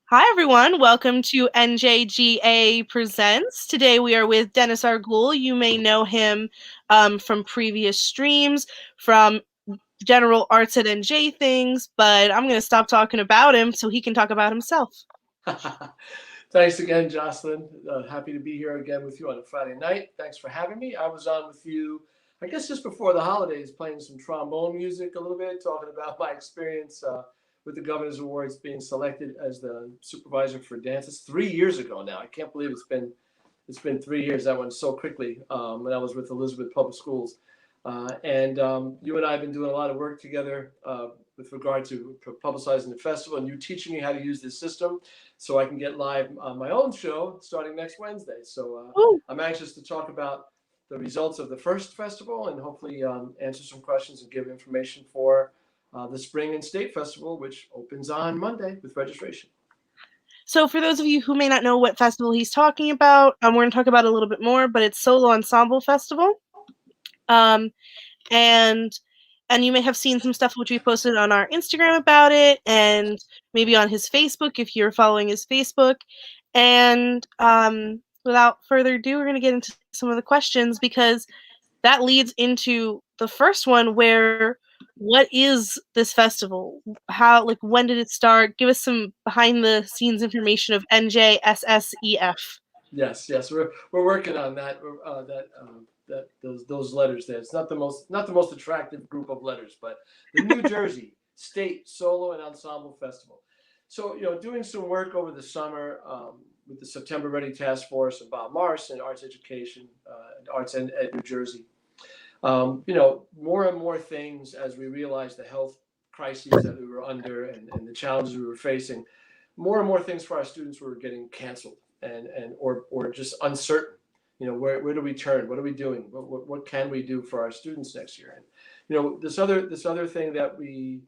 Hi, everyone. Welcome to NJGAAE Presents. Today we are with Dennis Argul. You may know him from previous streams, from general arts at NJ things, but I'm going to stop talking about him so he can talk about himself. Thanks again, Jocelyn. Happy to be here again with you on a Friday night. Thanks for having me. I was on with you, I guess, just before the holidays, playing some trombone music a little bit, talking about my experience with the Governor's Awards, being selected as the supervisor for dances 3 years ago now. I can't believe it's been 3 years. That went so quickly. When I was with Elizabeth Public Schools. And you and I have been doing a lot of work together with regard to publicizing the festival, and you teaching me how to use this system so I can get live on my own show starting next Wednesday. So Ooh. I'm anxious to talk about the results of the first festival and hopefully answer some questions and give information for the Spring and State Festival, which opens on Monday with registration. So, for those of you who may not know what festival he's talking about, we're going to talk about it a little bit more, but it's Solo Ensemble Festival. Um, and and you may have seen some stuff which we posted on our Instagram about it, and maybe on his Facebook if you're following his Facebook. And without further ado, we're going to get into some of the questions because that leads into the first one where what is this festival? How, like, when did it start? Give us some behind the scenes information of NJSSEF. Yes, we're working on that. That those letters there. It's not the most attractive group of letters, but the New Jersey State Solo and Ensemble Festival. So doing some work over the summer with the September Ready Task Force and Bob Morris and Arts Education, Arts and Ed New Jersey. More and more things as we realized the health crises that we were under and the challenges we were facing. More and more things for our students were getting canceled or just uncertain. Where do we turn? What are we doing? What can we do for our students next year? And this other thing that we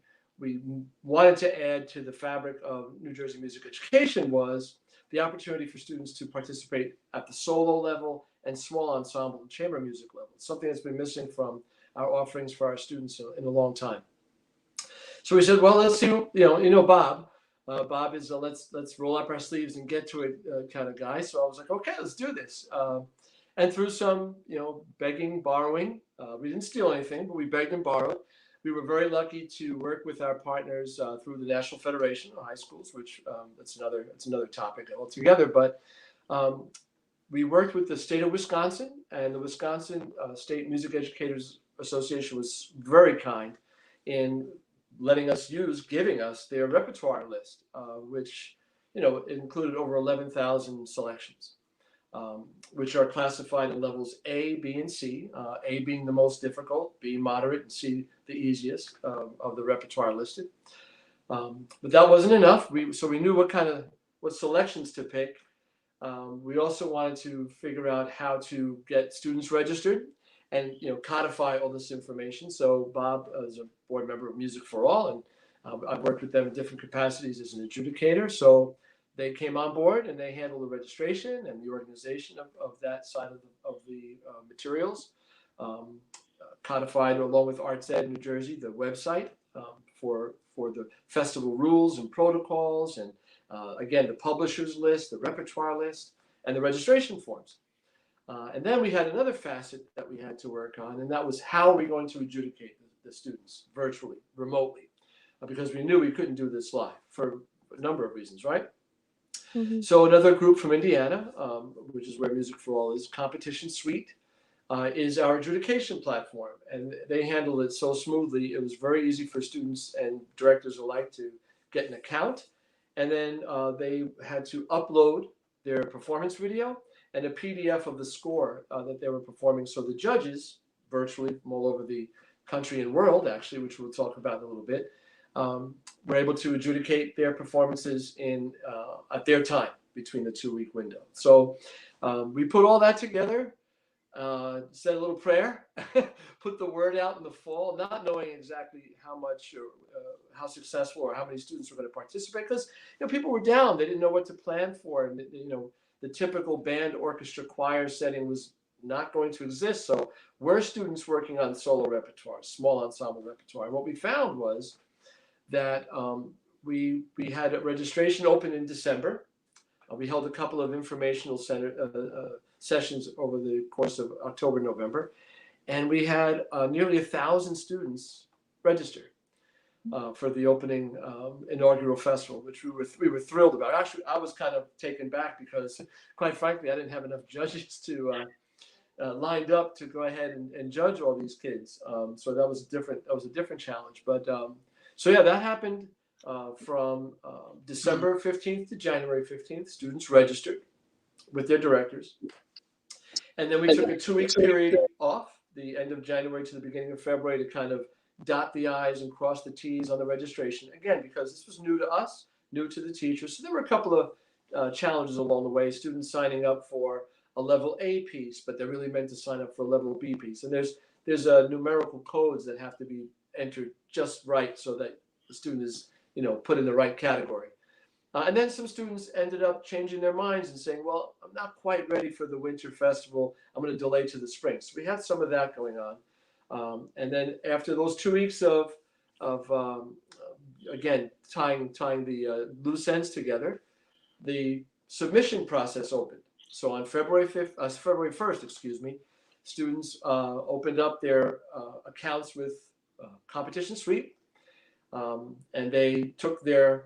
wanted to add to the fabric of New Jersey music education was the opportunity for students to participate at the solo level and small ensemble and chamber music level. It's something that's been missing from our offerings for our students in a long time. So we said, well, let's see. Bob. Bob is a let's roll up our sleeves and get to it kind of guy. So I was like, okay, let's do this. And through some begging, borrowing, we didn't steal anything, but we begged and borrowed. We were very lucky to work with our partners through the National Federation of High Schools, which that's another topic altogether. But we worked with the state of Wisconsin, and the Wisconsin State Music Educators Association was very kind in giving us their repertoire list, which included over 11,000 selections, which are classified in levels A, B, and C. A being the most difficult, B moderate, and C the easiest of the repertoire listed. But that wasn't enough. So we knew what selections to pick. We also wanted to figure out how to get students registered and codify all this information. So Bob is a board member of Music for All, and I've worked with them in different capacities as an adjudicator. So they came on board and they handled the registration and the organization of that side of the materials. Codified along with Arts Ed New Jersey, the website for the festival rules and protocols, and again the publishers list, the repertoire list, and the registration forms. And then we had another facet that we had to work on, and that was how are we going to adjudicate the students virtually, remotely, because we knew we couldn't do this live for a number of reasons, right? Mm-hmm. So another group from Indiana, which is where Music for All is, Competition Suite, is our adjudication platform, and they handled it so smoothly. It was very easy for students and directors alike to get an account, and then they had to upload their performance video and a PDF of the score that they were performing. So the judges, virtually from all over the country and world, actually, which we'll talk about in a little bit, were able to adjudicate their performances at their time between the 2-week window. So we put all that together, said a little prayer, put the word out in the fall, not knowing exactly how much or how successful or how many students were going to participate, because people were down. They didn't know what to plan for, and the typical band, orchestra, choir setting was not going to exist. So we're students working on solo repertoire, small ensemble repertoire. And what we found was that we had a registration open in December. We held a couple of informational sessions over the course of October, November, and we had nearly 1,000 students register for the opening inaugural festival, which we were thrilled about. Actually, I was kind of taken back because, quite frankly, I didn't have enough judges to lined up to go ahead and judge all these kids. So that was a different challenge. But so yeah, that happened from December 15th to January 15th. Students registered with their directors, and then we took a 2 week period off, the end of January to the beginning of February, to kind of dot the I's and cross the T's on the registration. Again, because this was new to us, new to the teachers. So there were a couple of challenges along the way. Students signing up for a level A piece, but they're really meant to sign up for a level B piece. And there's numerical codes that have to be entered just right so that the student is put in the right category. And then some students ended up changing their minds and saying, well, I'm not quite ready for the winter festival. I'm going to delay to the spring. So we had some of that going on. And then after those 2 weeks of again, tying the loose ends together, the submission process opened. So on February 1st, students opened up their accounts with Competition Suite, and they took their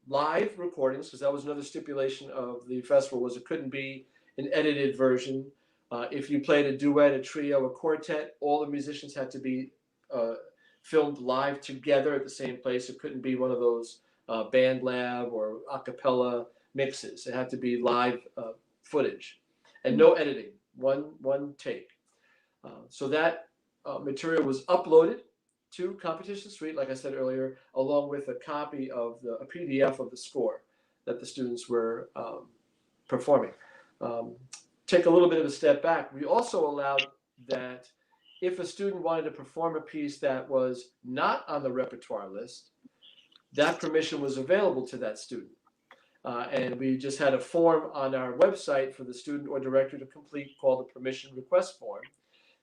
live recordings, because that was another stipulation of the festival, was it couldn't be an edited version. If you played a duet, a trio, a quartet, all the musicians had to be filmed live together at the same place. It couldn't be one of those band lab or a cappella mixes. It had to be live footage and no editing, one take. So that material was uploaded to Competition Suite, like I said earlier, along with a copy of a PDF of the score that the students were performing. Take a little bit of a step back. We also allowed that if a student wanted to perform a piece that was not on the repertoire list, that permission was available to that student. And we just had a form on our website for the student or director to complete called the permission request form,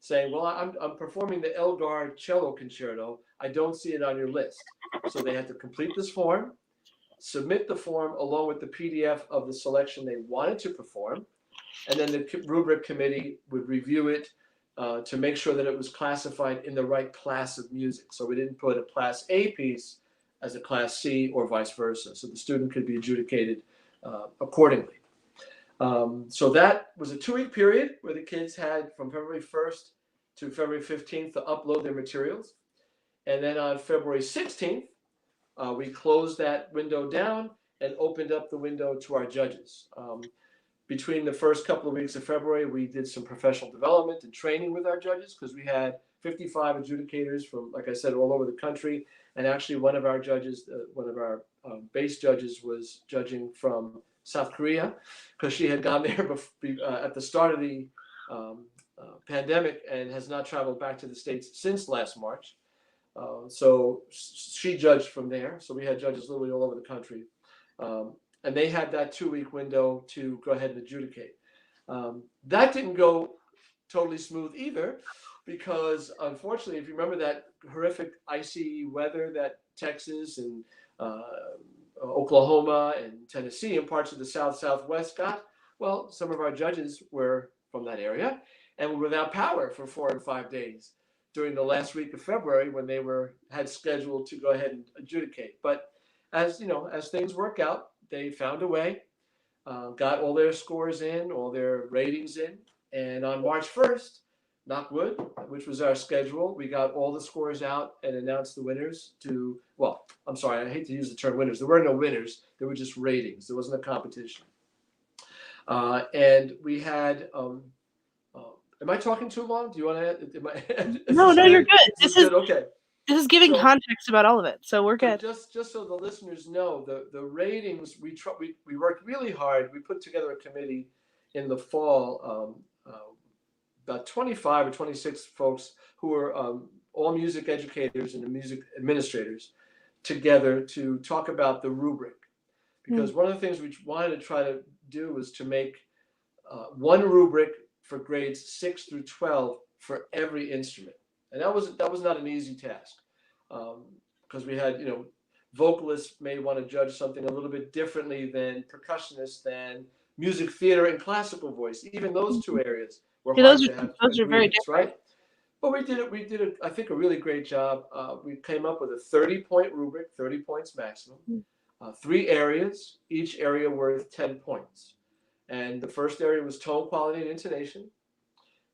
saying, well, I'm performing the Elgar Cello Concerto. I don't see it on your list. So they had to complete this form, submit the form along with the PDF of the selection they wanted to perform, and then the rubric committee would review it to make sure that it was classified in the right class of music. So we didn't put a Class A piece as a Class C or vice versa. So the student could be adjudicated accordingly. So that was a 2 week period where the kids had from February 1st to February 15th to upload their materials. And then on February 16th, we closed that window down and opened up the window to our judges. Between the first couple of weeks of February, we did some professional development and training with our judges, because we had 55 adjudicators from, like I said, all over the country. And actually one of our judges, one of our base judges, was judging from South Korea, because she had gone there at the start of the pandemic and has not traveled back to the States since last March. So she judged from there. So we had judges literally all over the country. And they had that 2 week window to go ahead and adjudicate. That didn't go totally smooth either, because unfortunately, if you remember that horrific icy weather that Texas and Oklahoma and Tennessee and parts of the Southwest got, well, some of our judges were from that area and were without power for 4 and 5 days during the last week of February, when they had scheduled to go ahead and adjudicate. But as things work out, they found a way, got all their scores in, all their ratings in, and on March 1st, knock wood, which was our schedule, we got all the scores out and announced the winners to, well, I'm sorry, I hate to use the term winners. There were no winners. There were just ratings. There wasn't a competition. And we had, am I talking too long? Do you want to? No, you're good. This is good. Okay. This is giving context about all of it, so we're good. Just so the listeners know, the ratings, we worked really hard. We put together a committee in the fall, about 25 or 26 folks who were all music educators and music administrators together to talk about the rubric. Because one of the things we wanted to try to do was to make one rubric for grades 6 through 12 for every instrument. And that was not an easy task, because we had vocalists may want to judge something a little bit differently than percussionists, than music theater and classical voice. Even those two areas were Yeah, hard to have those are very agreements, different. right? But we did it, I think, a really great job. We came up with a 30-point rubric, 30 points maximum, 3 areas, each area worth 10 points. And the first area was tone quality and intonation.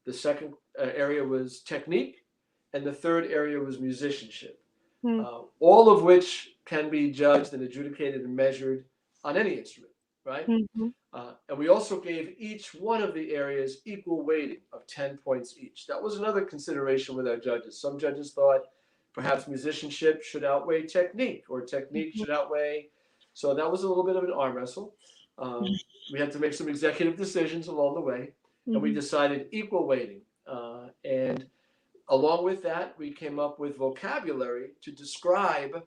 The second area was technique. And the third area was musicianship. All of which can be judged and adjudicated and measured on any instrument, right? And we also gave each one of the areas equal weighting of 10 points each. That was another consideration with our judges. Some judges thought perhaps musicianship should outweigh technique, or technique should outweigh. So that was a little bit of an arm wrestle. We had to make some executive decisions along the way, and we decided equal weighting. And along with that, we came up with vocabulary to describe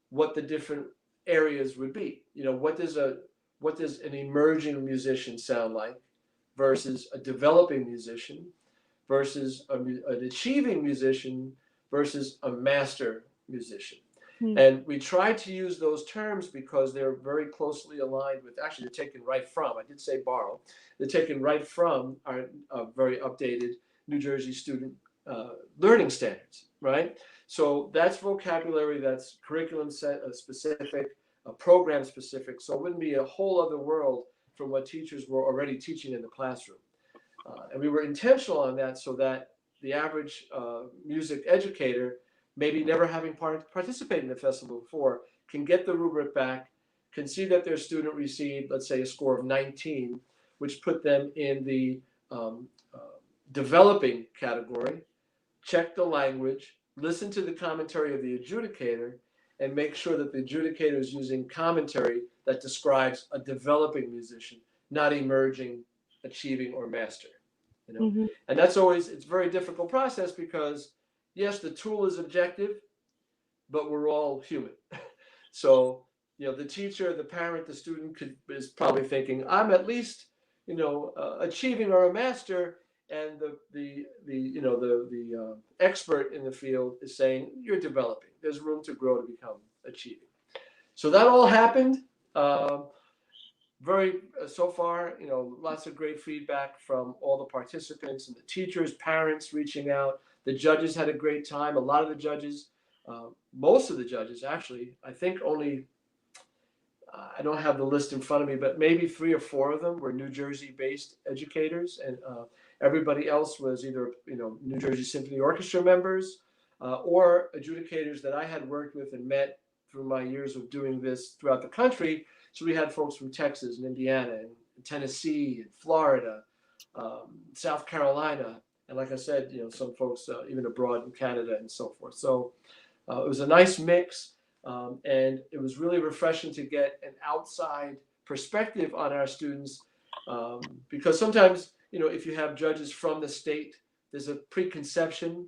what the different areas would be. What does an emerging musician sound like versus a developing musician versus an achieving musician versus a master musician. And we tried to use those terms because they're very closely aligned with, actually, they're taken right from, I did say borrow, they're taken right from our very updated New Jersey student learning standards, right? So that's vocabulary, that's curriculum specific, program specific. So it wouldn't be a whole other world from what teachers were already teaching in the classroom. And we were intentional on that so that the average music educator, maybe never having participated in the festival before, can get the rubric back, can see that their student received, let's say, a score of 19, which put them in the developing category, check the language, listen to the commentary of the adjudicator, and make sure that the adjudicator is using commentary that describes a developing musician, not emerging, achieving, or master. And that's always, it's a very difficult process because, yes, the tool is objective, but we're all human. So, the teacher, the parent, the student is probably thinking, I'm at least, achieving or a master, and the expert in the field is saying you're developing. There's room to grow to become achieving. So that all happened. So far, lots of great feedback from all the participants and the teachers, parents reaching out. The judges had a great time. A lot of the judges, most of the judges, actually, I think only, I don't have the list in front of me, but maybe 3 or 4 of them were New Jersey-based educators, and everybody else was either, New Jersey Symphony Orchestra members or adjudicators that I had worked with and met through my years of doing this throughout the country. So we had folks from Texas and Indiana and Tennessee and Florida, South Carolina, and like I said, some folks even abroad in Canada and so forth. So it was a nice mix, and it was really refreshing to get an outside perspective on our students, because sometimes, if you have judges from the state, there's a preconception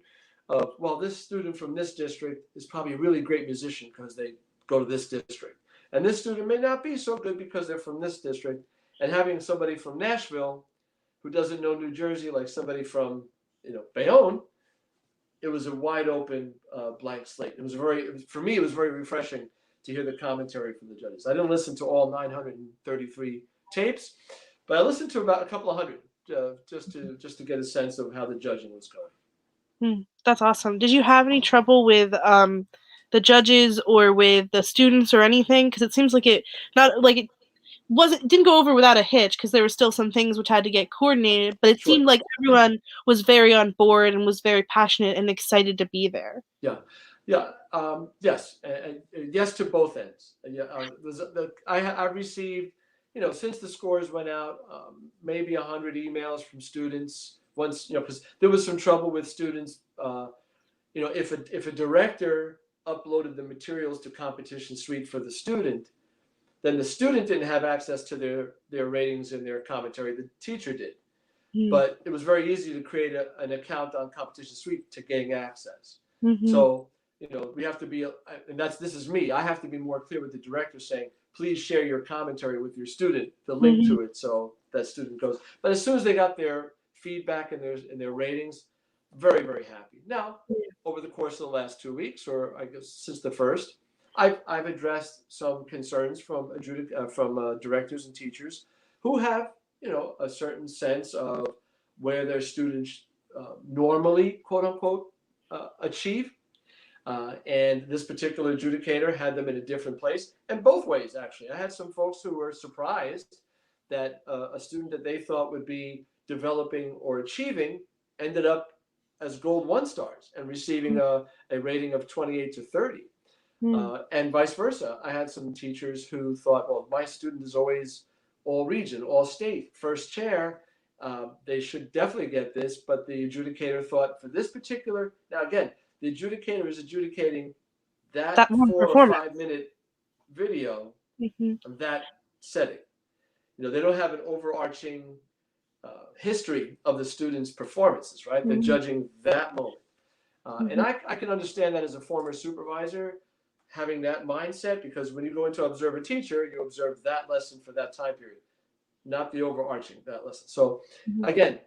of, well, this student from this district is probably a really great musician because they go to this district. And this student may not be so good because they're from this district. And having somebody from Nashville who doesn't know New Jersey, like somebody from, Bayonne, it was a wide open blank slate. For me, it was very refreshing to hear the commentary from the judges. I didn't listen to all 933 tapes, but I listened to about a couple of hundred just to get a sense of how the judging was going. That's awesome. Did you have any trouble with the judges or with the students or anything? Because it seems like it didn't go over without a hitch, because there were still some things which had to get coordinated, but it seemed like everyone was very on board and was very passionate and excited to be there. Yes, and yes to both ends. I received, since the scores went out, maybe 100 emails from students. Once, because there was some trouble with students. If a director uploaded the materials to Competition Suite for the student, then the student didn't have access to their ratings and their commentary. The teacher did. But it was very easy to create an account on Competition Suite to gain access. So, we have to be, and this is me, I have to be more clear with the director saying, please share your commentary with your student, the link to it, so that student goes. But as soon as they got their feedback and their ratings, very, very happy. Now, over the course of the last 2 weeks, or I guess since the first, I've addressed some concerns from directors and teachers who have, a certain sense of where their students normally, quote unquote, achieve. And this particular adjudicator had them in a different place, and both ways, actually. I had some folks who were surprised that a student that they thought would be developing or achieving ended up as gold 1 stars and receiving a rating of 28 to 30. And vice versa. I had some teachers who thought, well, my student is always all region, all state, first chair. They should definitely get this, but the adjudicator thought for this particular, now again, the adjudicator is adjudicating that one 4 or 5 minute video Mm-hmm. of that setting. They don't have an overarching history of the student's performances, right? They're judging that moment. And I can understand that as a former supervisor, having that mindset, because when you go into observe a teacher, you observe that lesson for that time period, not the overarching that lesson. So again,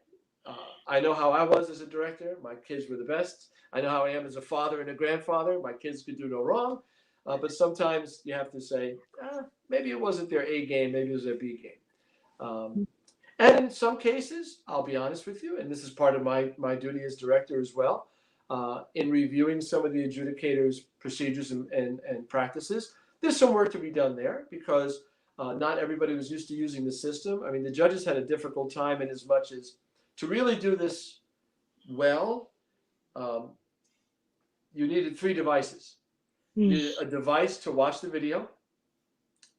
I know how I was as a director. My kids were the best. I know how I am as a father and a grandfather. My kids could do no wrong. But sometimes you have to say, maybe it wasn't their A game, maybe it was their B game. And in some cases, I'll be honest with you, and this is part of my duty as director as well, in reviewing some of the adjudicators' procedures and practices, there's some work to be done there, because not everybody was used to using the system. I mean, the judges had a difficult time in as much as to really do this well, you needed 3 devices. You needed a device to watch the video.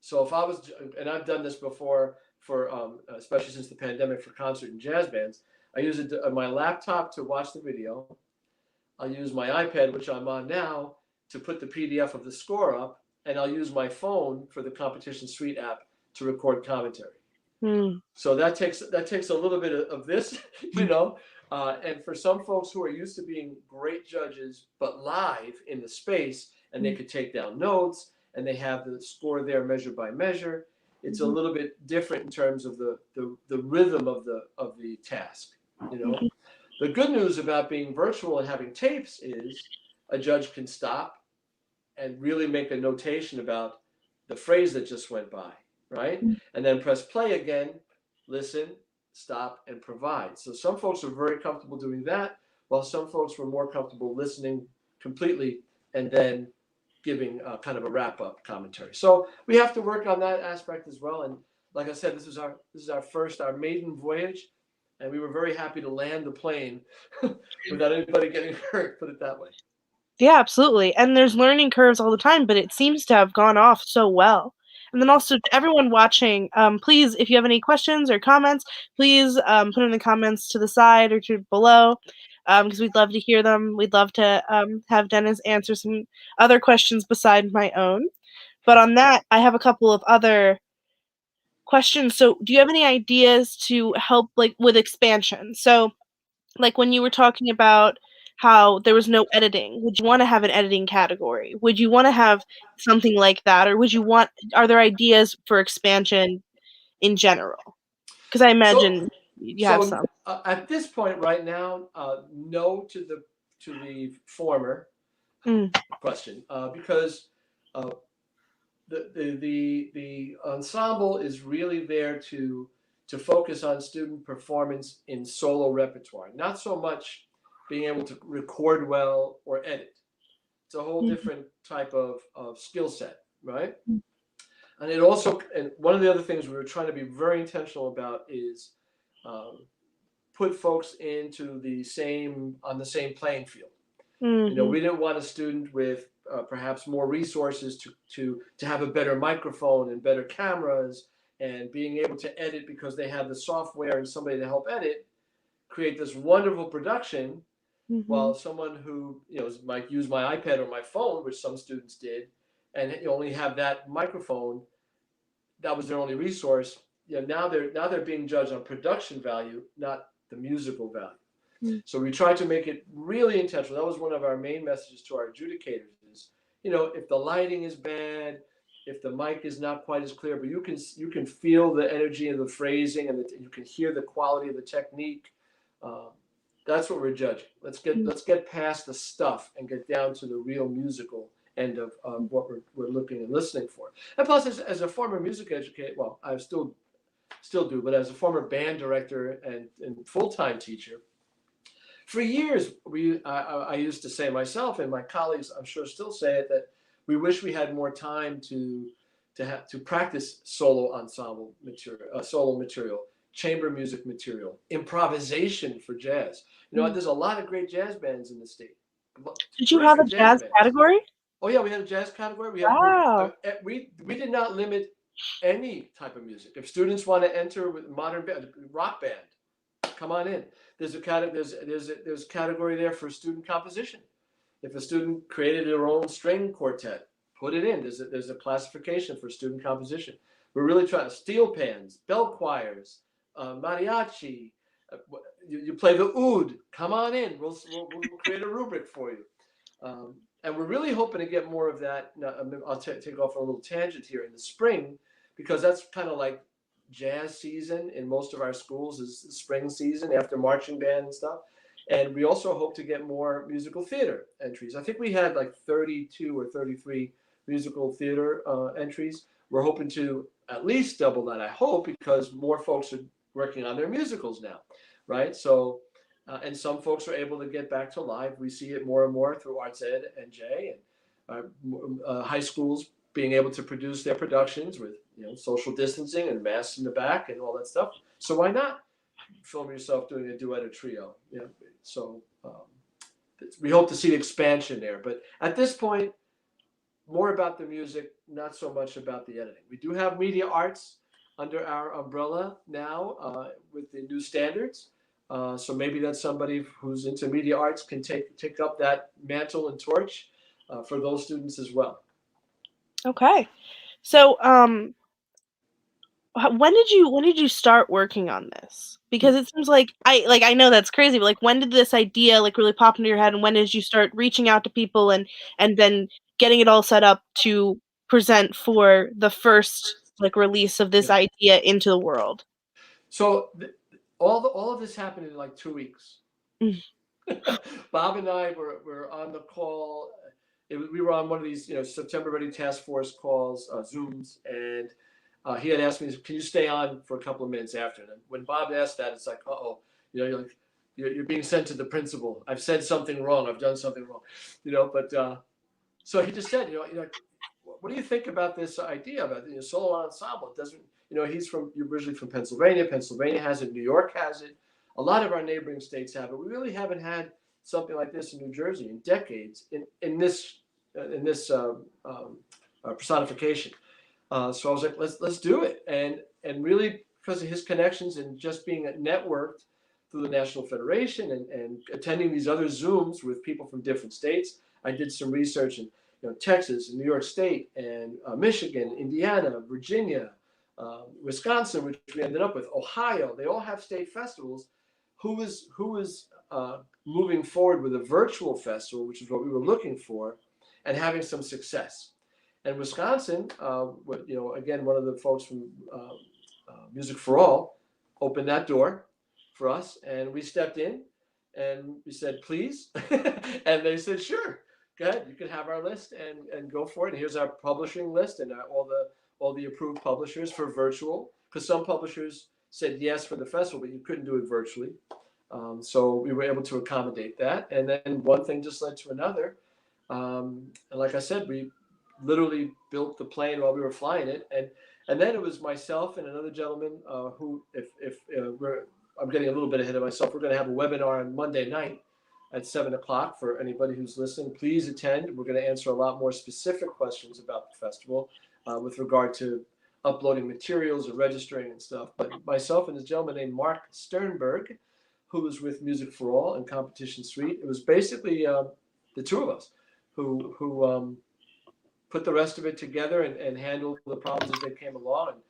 So if I was, and I've done this before for, especially since the pandemic, for concert and jazz bands, I use my laptop to watch the video. I'll use my iPad, which I'm on now, to put the PDF of the score up, and I'll use my phone for the Competition Suite app to record commentary. So that takes a little bit of this, and for some folks who are used to being great judges, but live in the space, and they could take down notes, and they have the score there measure by measure, it's a little bit different in terms of the rhythm of the task. The good news about being virtual and having tapes is a judge can stop and really make a notation about the phrase that just went by, right? And then press play again, listen, stop, and provide. So some folks are very comfortable doing that, while some folks were more comfortable listening completely and then giving kind of a wrap-up commentary. So we have to work on that aspect as well. And like I said, this is our maiden voyage, and we were very happy to land the plane without anybody getting hurt, put it that way. Yeah, absolutely. And there's learning curves all the time, but it seems to have gone off so well. And then also to everyone watching, please, if you have any questions or comments, please put them in the comments to the side or to below, because we'd love to hear them. We'd love to have Dennis answer some other questions beside my own. But on that, I have a couple of other questions. So do you have any ideas to help with expansion? So when you were talking about how there was no editing, would you want to have an editing category? Would you want to have something like that? Or are there ideas for expansion in general? Because I imagine you have some. At this point right now, no to the former question, because the ensemble is really there to focus on student performance in solo repertoire, not so much being able to record well or edit. It's a whole different type of skill set, right? And one of the other things we were trying to be very intentional about is put folks on the same playing field. We didn't want a student with perhaps more resources to have a better microphone and better cameras and being able to edit because they had the software and somebody to help edit, create this wonderful production, while someone who might use my iPad or my phone, which some students did, and only have that microphone, that was their only resource. Now they're being judged on production value, not the musical value. So we tried to make it really intentional. That was one of our main messages to our adjudicators is, if the lighting is bad, if the mic is not quite as clear, but you can feel the energy and the phrasing, and you can hear the quality of the technique. That's what we're judging. Let's get past the stuff and get down to the real musical end of what we're looking and listening for. And plus, as a former music educator, well, I still do, but as a former band director and full-time teacher, for years I used to say myself, and my colleagues I'm sure still say it, that we wish we had more time to practice solo material, chamber music material, improvisation for jazz. There's a lot of great jazz bands in the state. Did you have a Terrific jazz jazz bands. category? Oh yeah, we had a jazz category. Wow. We did not limit any type of music. If students want to enter with modern rock band, come on in. There's a category there for student composition. If a student created their own string quartet, put it in. There's a classification for student composition. We're really trying to steel pans, bell choirs, mariachi. You play the oud. Come on in. We'll create a rubric for you. And we're really hoping to get more of that. I'll take off on a little tangent here in the spring, because that's kind of like jazz season in most of our schools is the spring season after marching band and stuff. And we also hope to get more musical theater entries. I think we had like 32 or 33 musical theater entries. We're hoping to at least double that, I hope, because more folks are working on their musicals now, right? So, and some folks are able to get back to live. We see it more and more through Arts Ed, NJ, and high schools being able to produce their productions with social distancing and masks in the back and all that stuff. So why not film yourself doing a duet or trio? So we hope to see the expansion there. But at this point, more about the music, not so much about the editing. We do have media arts under our umbrella now with the new standards. So maybe that's somebody who's into media arts can take up that mantle and torch for those students as well. Okay. So, when did you start working on this? Because it seems like I know that's crazy, but like when did this idea like really pop into your head, and when did you start reaching out to people and then getting it all set up to present for the first like release of this idea into the world? So all of this happened in like 2 weeks. Bob and I were on the call. We were on one of these, September Ready Task Force calls, Zooms, and he had asked me, "Can you stay on for a couple of minutes after?" And when Bob asked that, it's like, "Uh-oh, you're being sent to the principal. I've said something wrong. I've done something wrong," But so he just said, "What do you think about this idea about solo ensemble? It doesn't, he's originally from Pennsylvania. Pennsylvania has it. New York has it. A lot of our neighboring states have it. We really haven't had something like this in New Jersey in decades in this personification." So I was like, let's do it, and really because of his connections and just being networked through the National Federation and attending these other Zooms with people from different states. I did some research in Texas and New York State and Michigan, Indiana, Virginia, Wisconsin, which we ended up with, Ohio. They all have state festivals. Who was moving forward with a virtual festival, which is what we were looking for, and having some success. And Wisconsin, again, one of the folks from Music for All opened that door for us, and we stepped in, and we said, "Please," and they said, "Sure, go ahead. You can have our list and go for it. And here's our publishing list and all the approved publishers for virtual, because some publishers said yes for the festival, but you couldn't do it virtually. So we were able to accommodate that, and then one thing just led to another. And like I said, we literally built the plane while we were flying it, and then it was myself and another gentleman who, I'm getting a little bit ahead of myself. We're going to have a webinar on Monday night at 7:00 for anybody who's listening. Please attend. We're going to answer a lot more specific questions about the festival with regard to uploading materials or registering and stuff. But myself and this gentleman named Mark Sternberg, who was with Music for All and Competition Suite, it was basically the two of us who put the rest of it together and handled the problems as they came along. And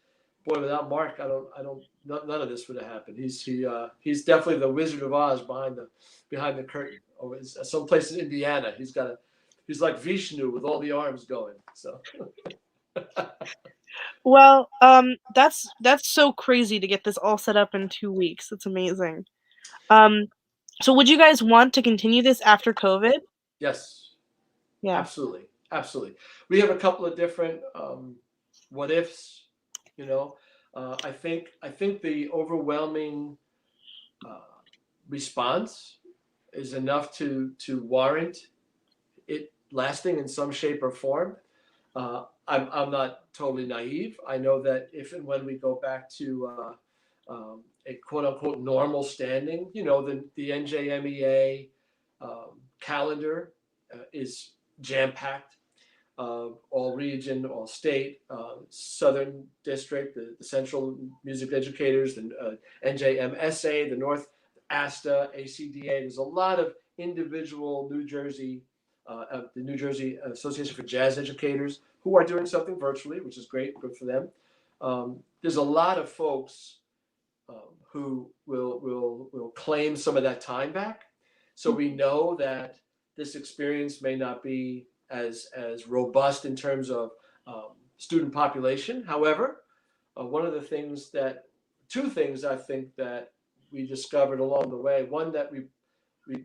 boy, without Mark, none of this would have happened. He's definitely the Wizard of Oz behind the curtain. Oh, someplace in Indiana. He's like Vishnu with all the arms going. So. Well, that's so crazy to get this all set up in 2 weeks. It's amazing. So would you guys want to continue this after COVID? Yes. Yeah. Absolutely. Absolutely. We have a couple of different what ifs. You know, I think the overwhelming uh, response is enough to warrant it lasting in some shape or form. I'm not totally naive. I know that if and when we go back to a quote unquote normal standing, you know, the NJMEA calendar is jam packed. All region, all state, Southern District, the Central Music Educators, the NJMSA, the North ASTA, ACDA. There's a lot of individual New Jersey, the New Jersey Association for Jazz Educators, who are doing something virtually, which is great, good for them. There's a lot of folks who will claim some of that time back. So we know that this experience may not be as robust in terms of student population. However, one of the things that two things I think that we discovered along the way. One that we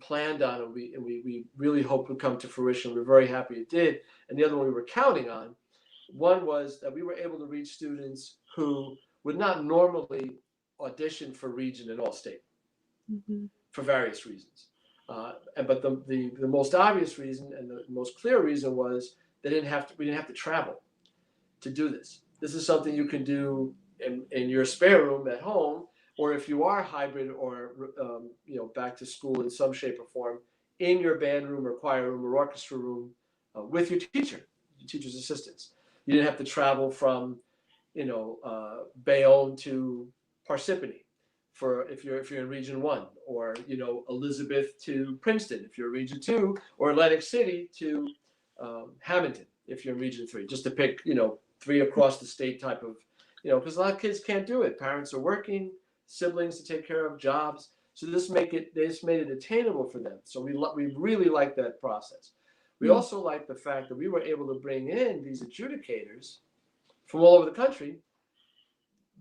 planned on and we really hoped would come to fruition. We're very happy it did. And the other one we were counting on. One was that we were able to reach students who would not normally audition for region and all state for various reasons. But the most obvious reason and the most clear reason was we didn't have to travel to do this. This is something you can do in your spare room at home, or if you are hybrid or back to school in some shape or form, in your band room or choir room or orchestra room with your teacher's assistants. You didn't have to travel from Bayonne to Parsippany for if you're in Region 1, or Elizabeth to Princeton if you're Region 2, or Atlantic City to Hamilton if you're in Region 3, just to pick 3 across the state type of, because a lot of kids can't do it. Parents are working, siblings to take care of, jobs. So this made it attainable for them. So we really like that process. We also like the fact that we were able to bring in these adjudicators from all over the country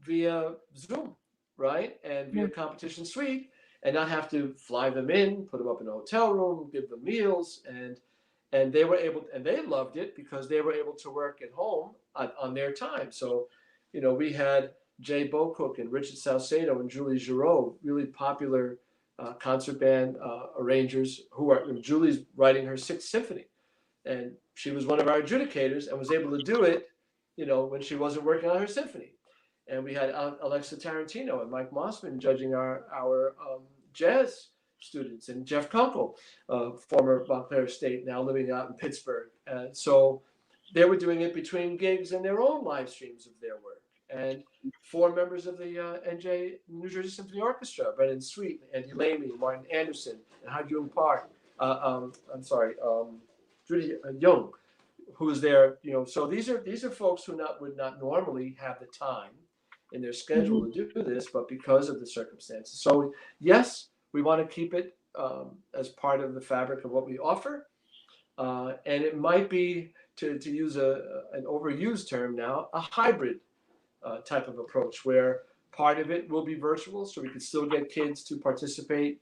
via Zoom, right? And via Competition Suite, and not have to fly them in, put them up in a hotel room, give them meals, and they were able, and they loved it because they were able to work at home on their time. So, we had Jay Bocook and Richard Salcedo and Julie Giroux, really popular concert band arrangers who are. Julie's writing her 6th symphony, and she was one of our adjudicators and was able to do it, when she wasn't working on her symphony. And we had Alexa Tarantino and Mike Mossman judging our jazz students, and Jeff Kunkel, former Montclair State, now living out in Pittsburgh. And so they were doing it between gigs and their own live streams of their work. And 4 members of the New Jersey Symphony Orchestra, Brendan Sweet, Andy Lamy, Martin Anderson, and Ha-Jung Park. Judy Young, who's there. So these are folks who would not normally have the time in their schedule to do this, but because of the circumstances. So yes, we want to keep it as part of the fabric of what we offer, and it might be, to use an overused term now, a hybrid type of approach, where part of it will be virtual, so we can still get kids to participate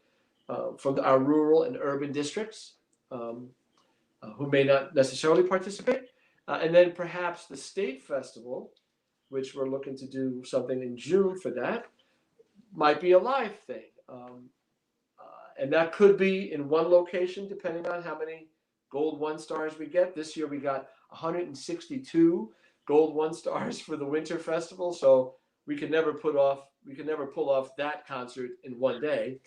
from our rural and urban districts who may not necessarily participate, and then perhaps the state festival, which we're looking to do something in June for that, might be a live thing. And that could be in one location, depending on how many Gold 1 stars we get. This year we got 162 Gold 1 stars for the Winter Festival, so we could never pull off that concert in one day.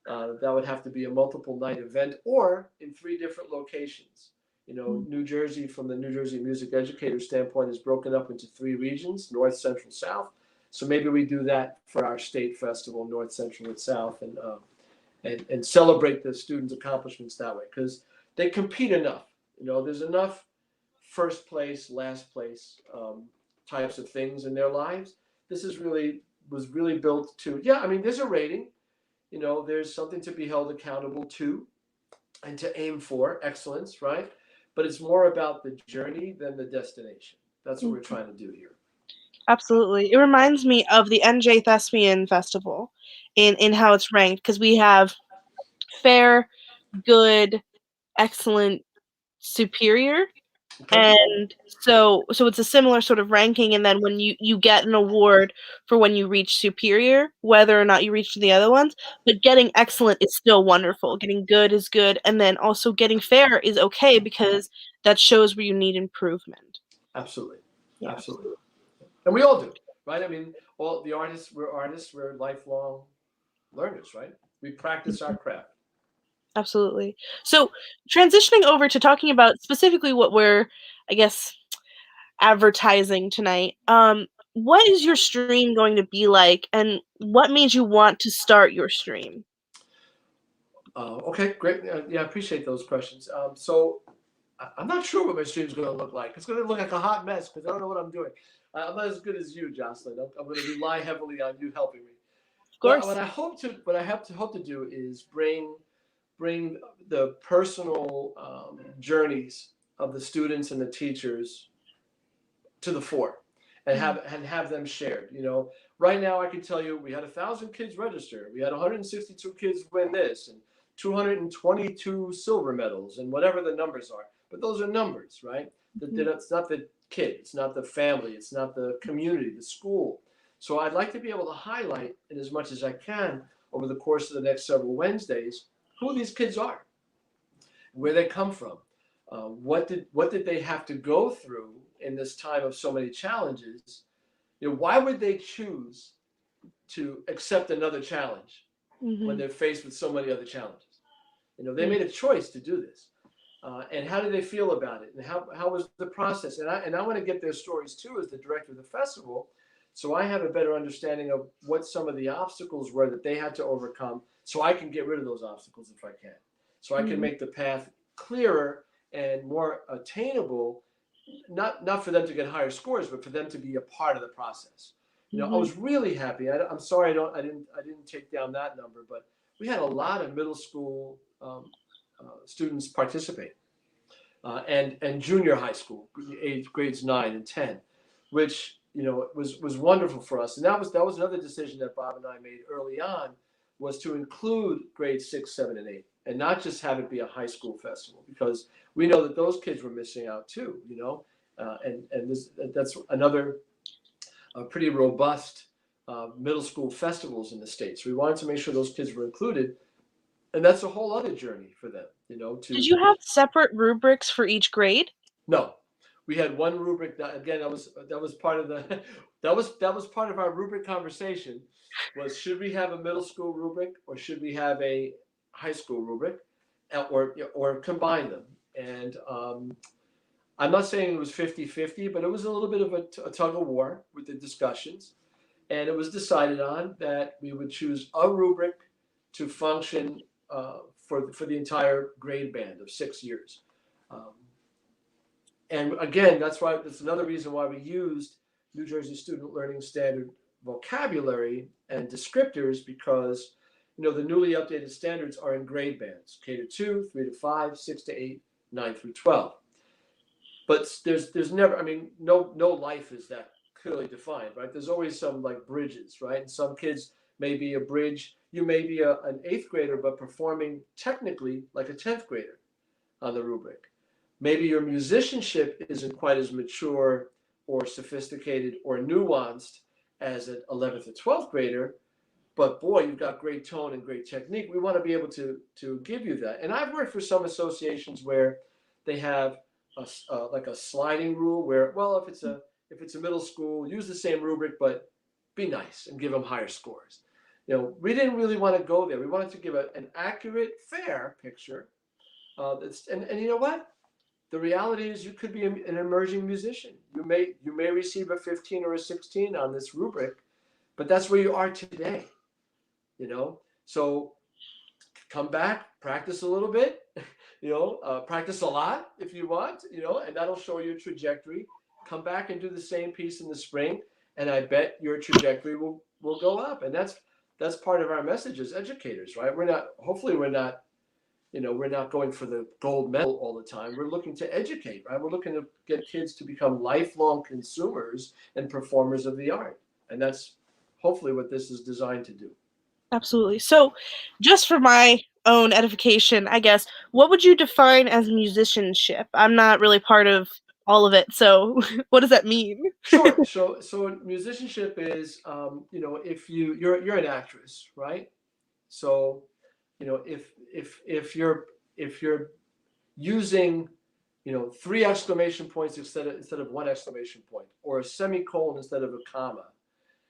That would have to be a multiple night event, or in 3 different locations. New Jersey, from the New Jersey Music Educator standpoint, is broken up into 3 regions: North, Central, South. So maybe we do that for our state festival, North, Central, and South, and celebrate the students' accomplishments that way, because they compete enough. There's enough first place, last place types of things in their lives. This was really built to, there's a rating. There's something to be held accountable to and to aim for, excellence, right? But it's more about the journey than the destination. That's what we're trying to do here. Absolutely. It reminds me of the NJ Thespian Festival in how it's ranked, because we have fair, good, excellent, superior. Okay. And so it's a similar sort of ranking, and then when you get an award for when you reach superior, whether or not you reach the other ones, but getting excellent is still wonderful. Getting good is good, and then also getting fair is okay because that shows where you need improvement. Absolutely. Yeah, Absolutely. And we all do, right? I mean, all the artists, we're lifelong learners, right? We practice our craft. absolutely. So transitioning over to talking about specifically what we're, I guess, advertising tonight. What is your stream going to be like, and what made you want to start your stream? Okay, great. Yeah, I appreciate those questions. So I'm not sure what my stream's going to look like. It's going to look like a hot mess because I don't know what I'm doing. I'm not as good as you, Jocelyn. I'm going to rely heavily on you helping me. Of course. What I hope to do is bring the personal journeys of the students and the teachers to the fore, and have them shared. You know, right now I can tell you we had 1,000 kids register. We had 162 kids win this, and 222 silver medals, and whatever the numbers are. But those are numbers, right? It's not the kid, it's not the family, it's not the community, the school. So I'd like to be able to highlight, in as much as I can, over the course of the next several Wednesdays, who these kids are, where they come from, what did they have to go through in this time of so many challenges. You know, why would they choose to accept another challenge when Mm-hmm. they're faced with so many other challenges? You know, they made a choice to do this. And how did they feel about it? And how was the process? And I want to get their stories too as the director of the festival, so I have a better understanding of what some of the obstacles were that they had to overcome, so I can get rid of those obstacles if I can. So I can Mm-hmm. make the path clearer and more attainable, not for them to get higher scores, but for them to be a part of the process. You know, I Mm-hmm. was really happy. I'm sorry I didn't take down that number, but we had a lot of middle school students participate, and junior high school, grades 9 and 10, which was wonderful for us. And that was another decision that Bob and I made early on, was to include grades 6, 7, and 8, and not just have it be a high school festival, because we know that those kids were missing out too. That's another pretty robust middle school festivals in the state. So we wanted to make sure those kids were included, and that's a whole other journey for them. Did To you have separate rubrics for each grade? No, we had one rubric. That again, that was part of the that was part of our rubric conversation. Was, should we have a middle school rubric, or should we have a high school rubric, or combine them? And I'm not saying it was 50-50, but it was a little bit of a tug of war with the discussions, and it was decided on that we would choose a rubric to function for the entire grade band of 6 years. Um, and again, that's another reason why we used New Jersey Student Learning Standard vocabulary and descriptors, because the newly updated standards are in grade bands: K-2, 3-5, 6-8, 9-12. But there's never, I mean, no life is that clearly defined, right? There's always some, like, bridges, right? And some kids may be a bridge. You may be an eighth grader, but performing technically like a 10th grader on the rubric. Maybe your musicianship isn't quite as mature or sophisticated or nuanced as an 11th or 12th grader, but boy, you've got great tone and great technique. We want to be able to give you that. And I've worked for some associations where they have like a sliding rule where, well, if it's a middle school, use the same rubric, but be nice and give them higher scores. We didn't really want to go there. We wanted to give an accurate, fair picture. And you know what? The reality is, you could be an emerging musician. You may receive a 15 or a 16 on this rubric, but that's where you are today. So come back, practice a little bit, practice a lot if you want, and that'll show your trajectory. Come back and do the same piece in the spring, and I bet your trajectory will go up. And that's part of our message as educators, right? Hopefully we're not going for the gold medal all the time. We're looking to educate, right? We're looking to get kids to become lifelong consumers and performers of the art. And that's hopefully what this is designed to do. Absolutely. So, just for my own edification, I guess, what would you define as musicianship? I'm not really part of all of it. So what does that mean? Sure. So musicianship is, if you're an actress, right? So, if you're using, three exclamation points instead of one exclamation point, or a semicolon instead of a comma,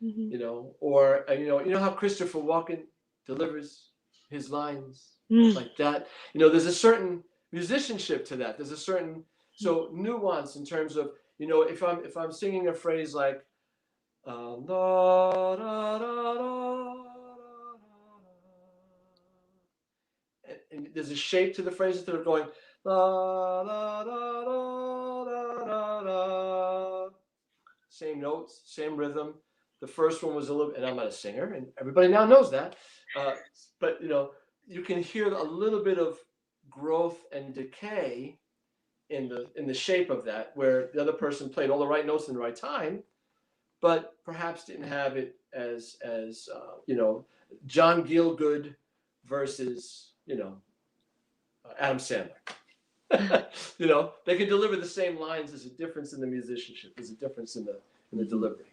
Mhm. or how Christopher Walken delivers his lines Mm. like that. There's a certain musicianship to that. There's a certain nuance in terms of, if I'm singing a phrase like da, da, da, da, and there's a shape to the phrase instead of going la da, da, da, da, da, da. Same notes, same rhythm. The first one was a little, and I'm not a singer, and everybody now knows that. Uh, but you can hear a little bit of growth and decay in the shape of that, where the other person played all the right notes in the right time, but perhaps didn't have it as John Gielgud versus Adam Sandler. They can deliver the same lines. There's a difference in the musicianship. There's a difference in the delivery.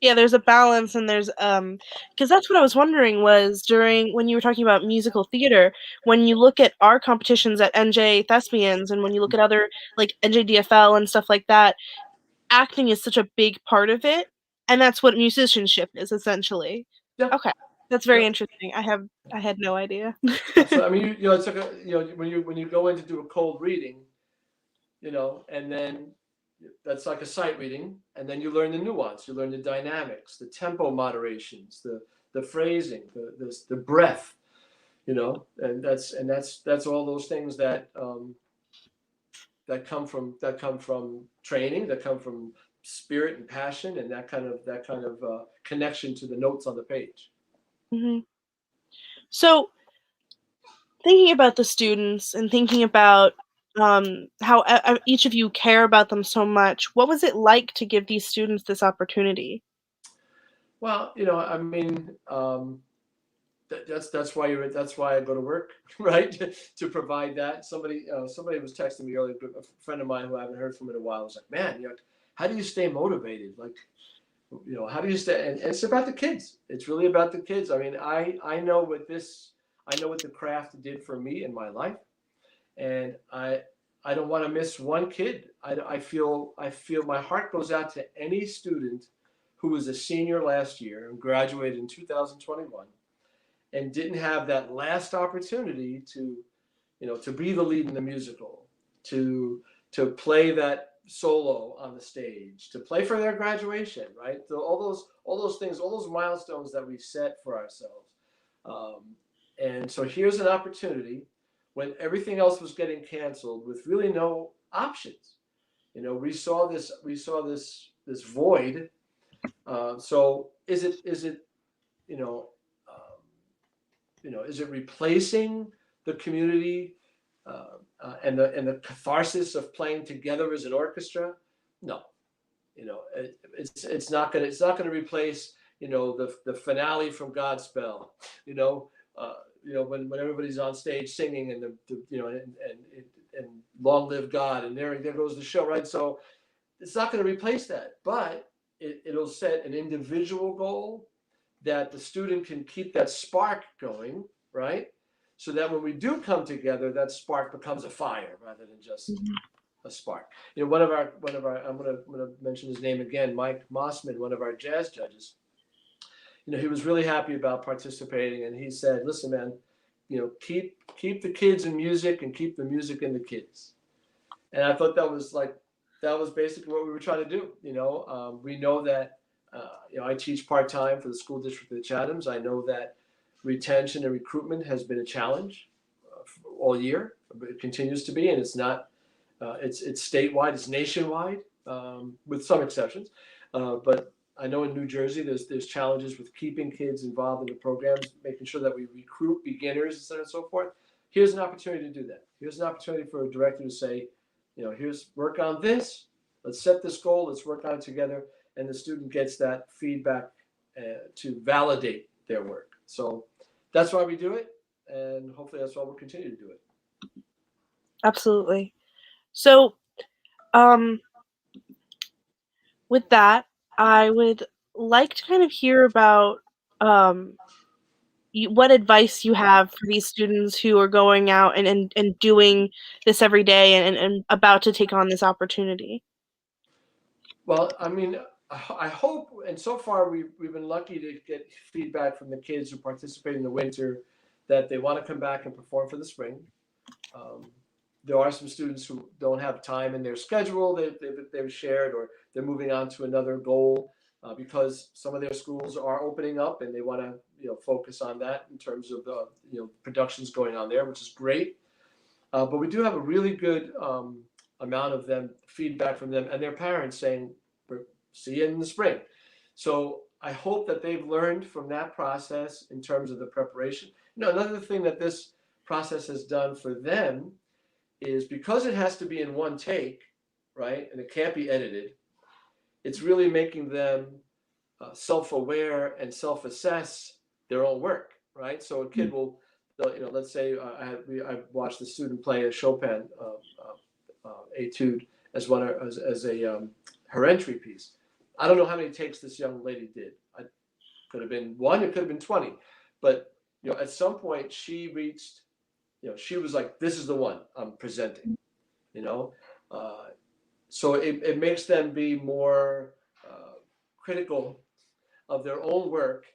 Yeah, there's a balance, and there's because that's what I was wondering was during when you were talking about musical theater, when you look at our competitions at NJ Thespians and when you look at other like NJDFL and stuff like that, acting is such a big part of it, and that's what musicianship is essentially. Yeah, Okay. That's very yeah. interesting. I had no idea. So I mean, it's like when you go in to do a cold reading, and then that's like a sight reading, and then you learn the nuance, you learn the dynamics, the tempo moderations, the phrasing, the breath, and that's all those things that come from training, that come from spirit and passion, and that kind of connection to the notes on the page. Mhm. So, thinking about the students and thinking about how each of you care about them so much, what was it like to give these students this opportunity? Well, I mean, that's why I go to work, right? To provide that. Somebody was texting me earlier. A friend of mine who I haven't heard from in a while was like, "Man, how do you stay motivated? Like, how do you stay?" And it's about the kids. It's really about the kids. I mean, I know what the craft did for me in my life, and I don't want to miss one kid. I feel my heart goes out to any student who was a senior last year and graduated in 2021 and didn't have that last opportunity to be the lead in the musical, to play that solo on the stage, to play for their graduation, right? So all those things, all those milestones that we set for ourselves. Um, and so here's an opportunity when everything else was getting canceled with really no options. We saw this void. So is it you know um, is it replacing the community and the catharsis of playing together as an orchestra? No, it's not gonna replace the finale from Godspell. You know, when everybody's on stage singing and and long live God, and there goes the show, right? So it's not going to replace that, but it'll set an individual goal that the student can keep that spark going, right? So that when we do come together, that spark becomes a fire rather than just a spark. One of our I'm gonna mention his name again, Mike Mossman, one of our jazz judges. He was really happy about participating, and he said, "Listen, man, keep the kids in music and keep the music in the kids." And I thought that was basically what we were trying to do. We know that I teach part time for the school district of the Chathams. I know that retention and recruitment has been a challenge all year. It continues to be, and it's not. It's statewide. It's nationwide, with some exceptions. But I know in New Jersey, there's challenges with keeping kids involved in the programs, making sure that we recruit beginners, et cetera, and so forth. Here's an opportunity to do that. Here's an opportunity for a director to say, here's work on this. Let's set this goal. Let's work on it together. And the student gets that feedback to validate their work. So that's why we do it. And hopefully that's why we'll continue to do it. Absolutely. So, Um, with that, I would like to kind of hear about um, what advice you have for these students who are going out and doing this every day and about to take on this opportunity. Well, I mean, I hope, and so far we've been lucky to get feedback from the kids who participate in the winter that they want to come back and perform for the spring. Um, there are some students who don't have time in their schedule they've shared, or they're moving on to another goal because some of their schools are opening up and they want to focus on that in terms of the productions going on there, which is great. But we do have a really good amount of them feedback from them and their parents saying, "See you in the spring." So I hope that they've learned from that process in terms of the preparation. Another thing that this process has done for them is because it has to be in one take, right, and it can't be edited. It's really making them self-aware and self-assess their own work, right? So a kid will, let's say I watched the student play a Chopin etude as her entry piece. I don't know how many takes this young lady did. I could have been one, it could have been 20, but at some point she reached, she was like, "This is the one I'm presenting," you know. Uh, so it makes them be more critical of their own work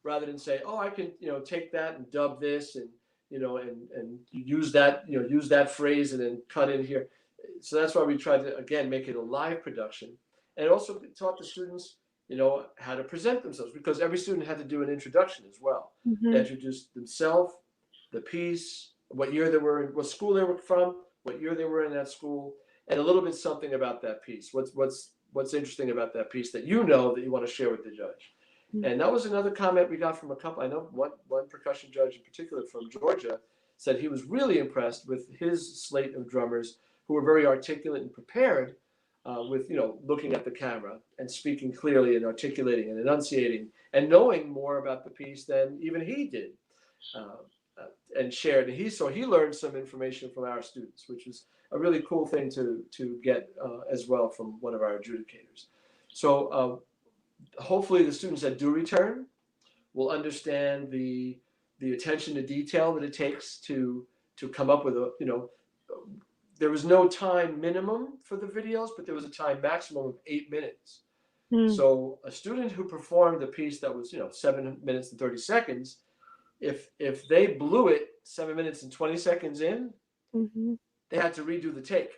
rather than say, "Oh, I can take that and dub this and and use that use that phrase and then cut in here." So that's why we tried to again make it a live production, and also taught the students how to present themselves, because every student had to do an introduction as well. They Mm-hmm. introduced themselves, the piece, what year they were in, what school they were from, what year they were in that school, and a little bit something about that piece. What's interesting about that piece that that you want to share with the judge. And that was another comment we got from a couple. I know one percussion judge in particular from Georgia said he was really impressed with his slate of drummers who were very articulate and prepared with looking at the camera and speaking clearly and articulating and enunciating and knowing more about the piece than even he did, uh, and shared. And he learned some information from our students, which was a really cool thing to get as well from one of our adjudicators. So hopefully the students that do return will understand the attention to detail that it takes to come up with there was no time minimum for the videos, but there was a time maximum of 8 minutes. Mm-hmm. So a student who performed a piece that was 7 minutes and 30 seconds, if they blew it 7 minutes and 20 seconds in, Mm-hmm. they had to redo the take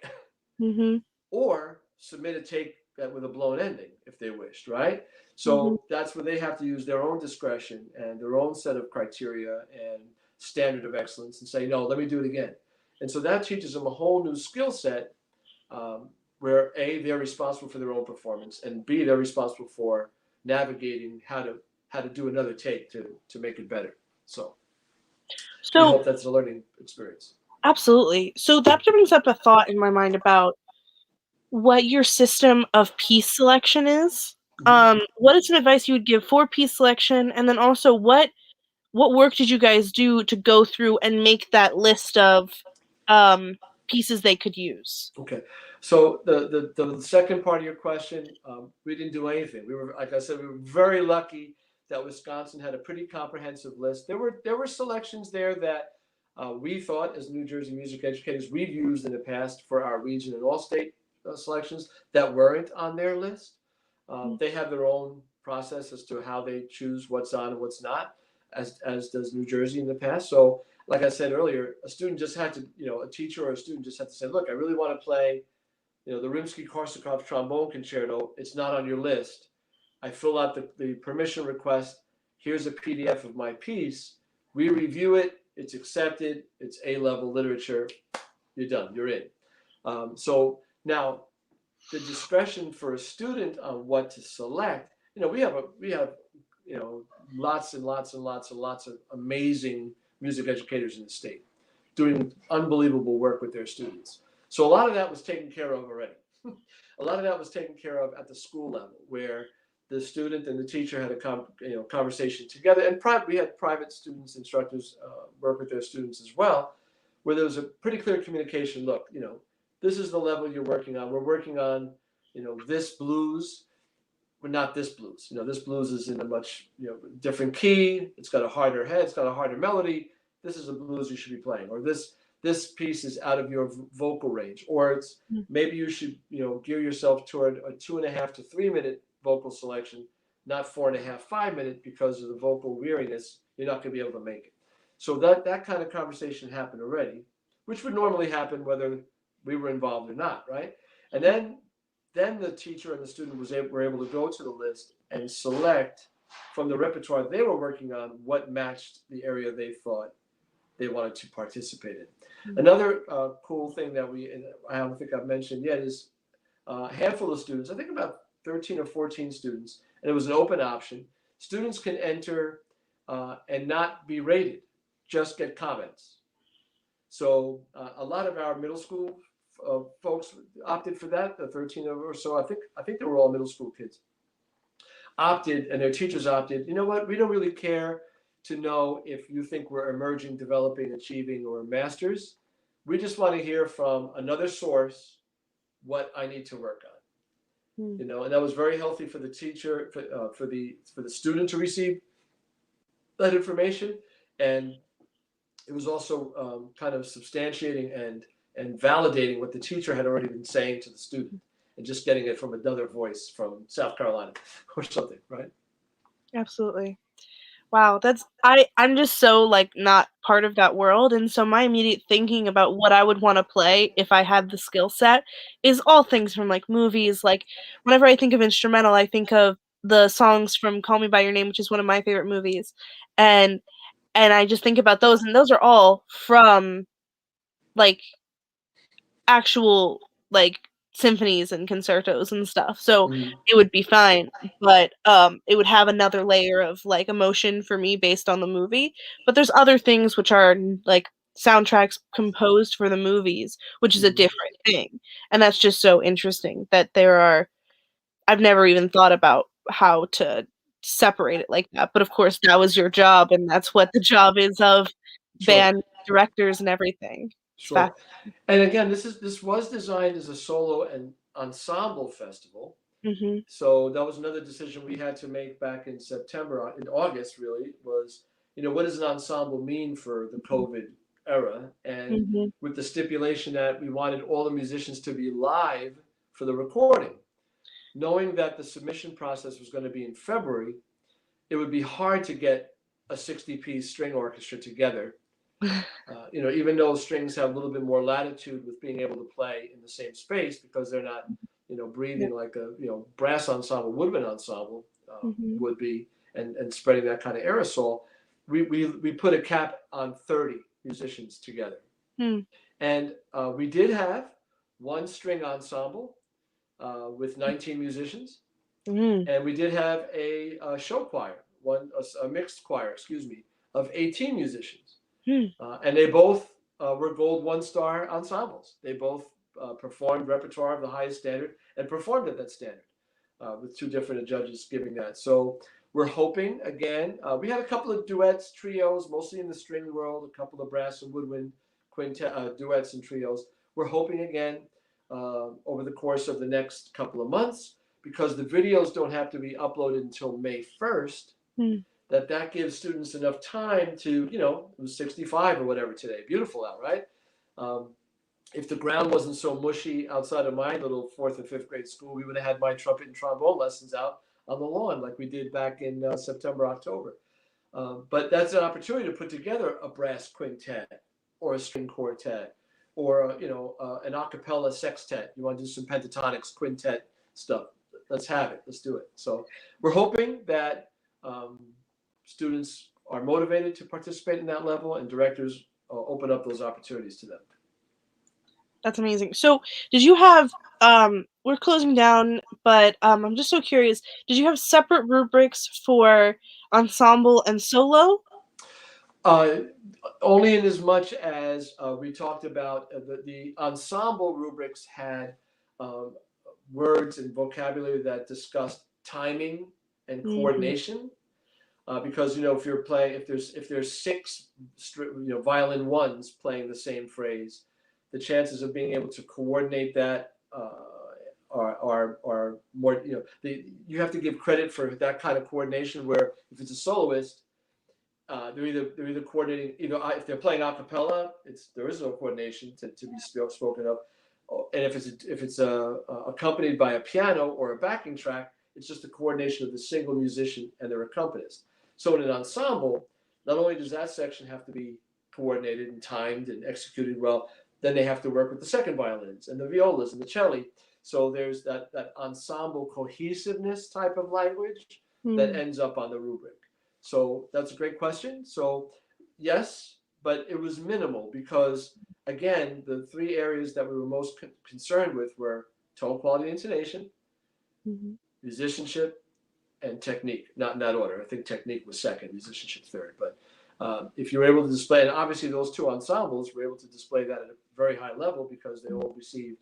Mm-hmm. or submit a take with a blown ending if they wished, right? Mm-hmm. So that's where they have to use their own discretion and their own set of criteria and standard of excellence and say, "No, let me do it again." And so that teaches them a whole new skill set, where A, they're responsible for their own performance, and B, they're responsible for navigating how to do another take to make it better. So we So hope that's a learning experience. absolutely. So that brings up a thought in my mind about what your system of piece selection is. Mm-hmm. What is some advice you would give for piece selection, and then also what work did you guys do to go through and make that list of pieces they could use? Okay, so the second part of your question, we didn't do anything. We were, like I said, we were very lucky that Wisconsin had a pretty comprehensive list. There were selections there that we thought, as New Jersey music educators, we've used in the past for our region and all state selections that weren't on their list. They have their own process as to how they choose what's on and what's not, as does New Jersey in the past. So like I said earlier, a student just had to, a teacher or a student just had to say, "Look, I really want to play, the Rimsky-Korsakov trombone concerto. It's not on your list. I fill out the permission request. Here's a PDF of my piece. We review it. It's accepted. It's A-level literature. You're done. You're in." So now the discretion for a student on what to select, we have lots and lots and lots and lots of amazing music educators in the state doing unbelievable work with their students. So a lot of that was taken care of already. A lot of that was taken care of at the school level, where the student and the teacher had a conversation together, and we had private students, instructors work with their students as well, where there was a pretty clear communication. Look, this is the level you're working on. We're working on, this blues, but not this blues. This blues is in a much, different key. It's got a harder head. It's got a harder melody. This is a blues you should be playing. Or this piece is out of your vocal range. Or it's maybe you should, gear yourself toward a 2.5 to 3 minute vocal selection, not 4.5, 5 minute, because of the vocal weariness. You're not going to be able to make it. So that kind of conversation happened already, which would normally happen whether we were involved or not, right? And then the teacher and the student were able to go to the list and select from the repertoire they were working on what matched the area they thought they wanted to participate in. Another cool thing that I don't think I've mentioned yet is a handful of students, I think about 13 or 14 students, and it was an open option. Students can enter and not be rated, just get comments. So a lot of our middle school folks opted for that. The 13 or so, I think they were all middle school kids, opted, and their teachers opted. You know what? We don't really care to know if you think we're emerging, developing, achieving, or masters. We just want to hear from another source what I need to work on. And that was very healthy for the teacher, for the student to receive that information, and it was also kind of substantiating and validating what the teacher had already been saying to the student, and just getting it from another voice from South Carolina or something, right? Absolutely. Wow, I'm just so like not part of that world, and so my immediate thinking about what I would want to play if I had the skill set is all things from like movies. Like whenever I think of instrumental, I think of the songs from Call Me by Your Name, which is one of my favorite movies. And I just think about those, and those are all from like actual like symphonies and concertos and stuff. So it would be fine, but it would have another layer of like emotion for me based on the movie. But there's other things which are like soundtracks composed for the movies, which is a different thing. And that's just so interesting that I've never even thought about how to separate it like that. But of course that was your job, and that's what the job is of band directors and everything. Sure. And again, this was designed as a solo and ensemble festival. So that was another decision we had to make back in August, really, was, what does an ensemble mean for the COVID era? And with the stipulation that we wanted all the musicians to be live for the recording. Knowing that the submission process was going to be in February, it would be hard to get a 60-piece string orchestra together. Even though strings have a little bit more latitude with being able to play in the same space because they're not, breathing like a, brass ensemble, woodwind ensemble would be, and spreading that kind of aerosol, we put a cap on 30 musicians together. And we did have one string ensemble with 19 musicians, and we did have a show choir, a mixed choir, of 18 musicians. And they both were gold 1-star ensembles. They both performed repertoire of the highest standard and performed at that standard, with 2 different judges giving that. So we're hoping, again, we had a couple of duets, trios, mostly in the string world, a couple of brass and woodwind quintet, duets and trios. We're hoping again over the course of the next couple of months, because the videos don't have to be uploaded until May 1st, that gives students enough time to, it was 65 or whatever today. Beautiful out, right? If the ground wasn't so mushy outside of my little 4th and 5th grade school, we would have had my trumpet and trombone lessons out on the lawn like we did back in September, October. But that's an opportunity to put together a brass quintet or a string quartet or, an a cappella sextet. You want to do some pentatonics, quintet stuff. Let's have it. Let's do it. So we're hoping that students are motivated to participate in that level, and directors open up those opportunities to them. That's amazing. So did you have, we're closing down, but I'm just so curious, did you have separate rubrics for ensemble and solo? Only in as much as we talked about the ensemble rubrics had words and vocabulary that discussed timing and coordination. Because if you're playing, if there's 6 violin ones playing the same phrase, the chances of being able to coordinate that are more, you have to give credit for that kind of coordination, where if it's a soloist, they're either coordinating, if they're playing a cappella, there is no coordination to be spoken of, and if it's accompanied by a piano or a backing track, it's just a coordination of the single musician and their accompanist. So in an ensemble, not only does that section have to be coordinated and timed and executed well, then they have to work with the second violins and the violas and the cello. So there's that ensemble cohesiveness type of language that ends up on the rubric. So that's a great question. So yes, but it was minimal because, again, the three areas that we were most concerned with were tone, quality, intonation, musicianship, and technique. Not in that order. I think technique was second, musicianship third. But if you were able to display, and obviously those two ensembles were able to display that at a very high level because they all received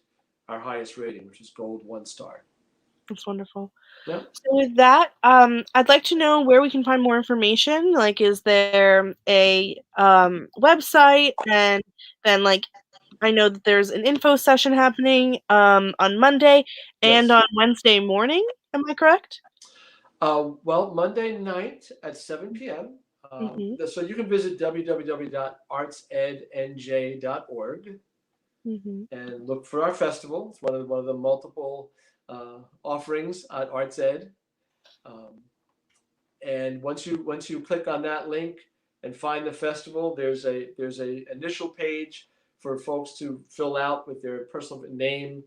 our highest rating, which is gold 1 star. That's wonderful. Yeah. So with that, I'd like to know where we can find more information. Like, is there a website? And then, like, I know that there's an info session happening on Monday and Yes. on Wednesday morning. Am I correct? Well, Monday night at 7 p.m. So you can visit www.artsednj.org and look for our festival. It's one of the multiple offerings at Arts Ed. And once you click on that link and find the festival, there's a initial page for folks to fill out with their personal name,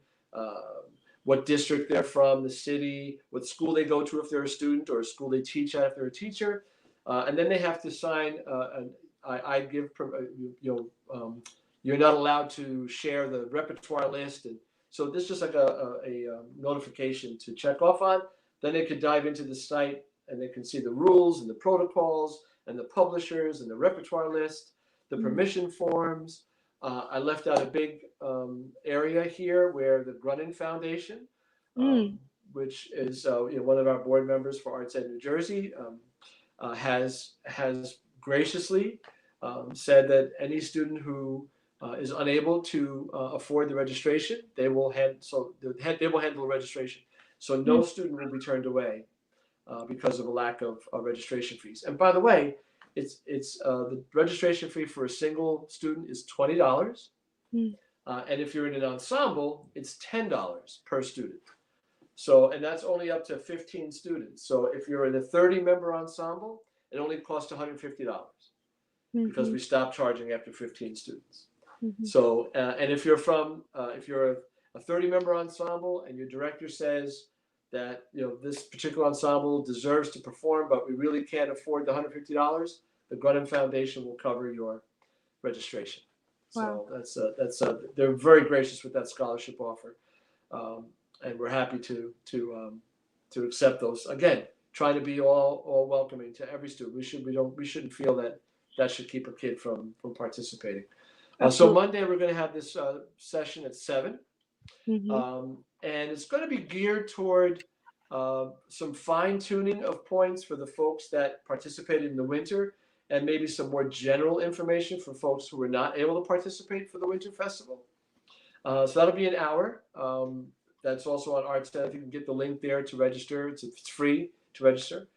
what district they're from, the city, what school they go to if they're a student, or a school they teach at if they're a teacher, and then they have to sign. You're not allowed to share the repertoire list, and so this is just like a notification to check off on. Then they could dive into the site and they can see the rules and the protocols and the publishers and the repertoire list, the permission forms. I left out a big area here where the Grunin Foundation, which is one of our board members for Arts Ed New Jersey, has graciously said that any student who is unable to afford the registration, they will handle the registration. So no student will be turned away because of a lack of registration fees. And by the way, it's the registration fee for a single student is $20, and if you're in an ensemble, it's $10 per student. So, and that's only up to 15 students. So if you're in a 30-member ensemble, it only costs $150 because we stopped charging after 15 students. So, and if you're if you're a 30-member ensemble and your director says that this particular ensemble deserves to perform, but we really can't afford the $150, the Grunin Foundation will cover your registration. Wow. So that's they're very gracious with that scholarship offer, and we're happy to accept those. Again, trying to be all welcoming to every student. We shouldn't feel that should keep a kid from participating. So Monday we're going to have this session at 7. And it's going to be geared toward some fine tuning of points for the folks that participated in the winter, and maybe some more general information for folks who were not able to participate for the Winter Festival. So that'll be an hour. That's also on ArtsEd. You can get the link there to register. It's free to register.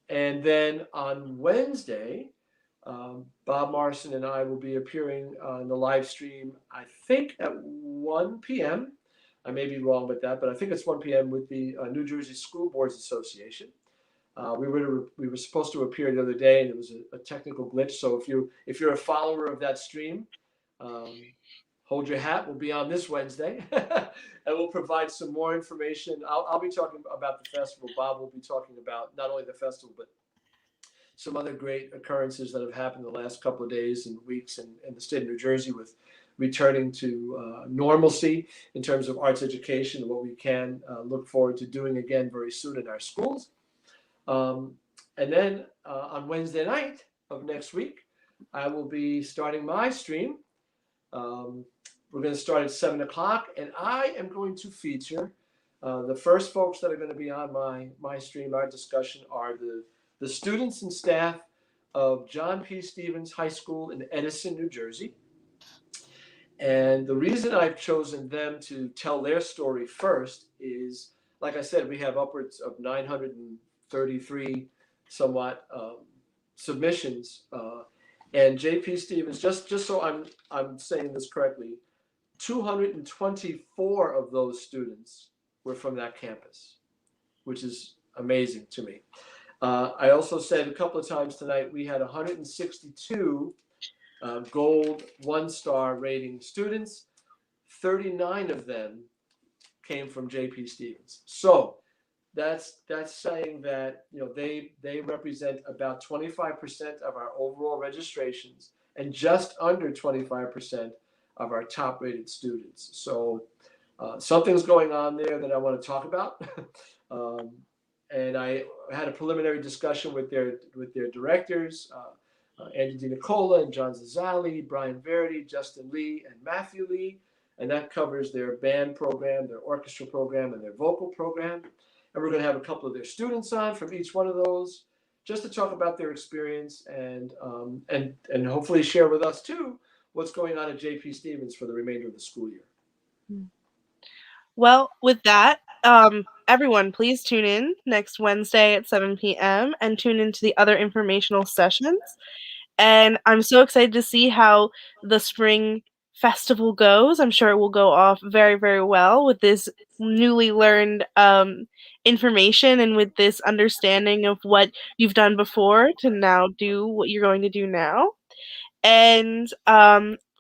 And then on Wednesday, Bob Morrison and I will be appearing on the live stream, I think at 1 p.m. I may be wrong with that, but I think it's 1 p.m. with the New Jersey School Boards Association. We were supposed to appear the other day, and it was a technical glitch. So if you're a follower of that stream, hold your hat. We'll be on this Wednesday, and we'll provide some more information. I'll be talking about the festival. Bob will be talking about not only the festival, but some other great occurrences that have happened the last couple of days and weeks in the state of New Jersey, with returning to normalcy in terms of arts education, and what we can look forward to doing again very soon in our schools. And then on Wednesday night of next week, I will be starting my stream. We're going to start at 7 o'clock, and I am going to feature the first folks that are going to be on my stream, our discussion, are the students and staff of John P. Stevens High School in Edison, New Jersey. And the reason I've chosen them to tell their story first is, like I said, we have upwards of 933 somewhat submissions. And JP Stevens, just so I'm saying this correctly, 224 of those students were from that campus, which is amazing to me. I also said a couple of times tonight we had 162 gold 1-star rating students. 39 of them came from JP Stevens. So that's saying that they represent about 25% of our overall registrations and just under 25% of our top rated students. So something's going on there that I want to talk about. And I had a preliminary discussion with their directors, Andy DiNicola and John Zazzali, Brian Verity, Justin Lee, and Matthew Lee. And that covers their band program, their orchestra program, and their vocal program. And we're going to have a couple of their students on from each one of those, just to talk about their experience and hopefully share with us too what's going on at JP Stevens for the remainder of the school year. Well, with that, everyone, please tune in next Wednesday at 7 p.m. and tune into the other informational sessions. And I'm so excited to see how the spring festival goes. I'm sure it will go off very, very well with this newly learned information and with this understanding of what you've done before to now do what you're going to do now. And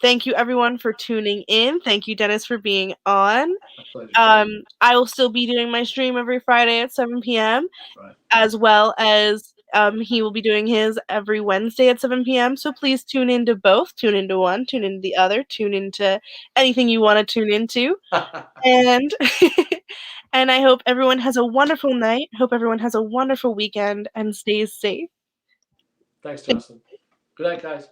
thank you, everyone, for tuning in. Thank you, Dennis, for being on. My pleasure. I will still be doing my stream every Friday at 7 p.m. Right. as well as he will be doing his every Wednesday at 7 p.m. So please tune into both. Tune into one, tune into the other, tune into anything you want to tune into. And and I hope everyone has a wonderful night. Hope everyone has a wonderful weekend and stays safe. Thanks, Jocelyn. Good night, guys.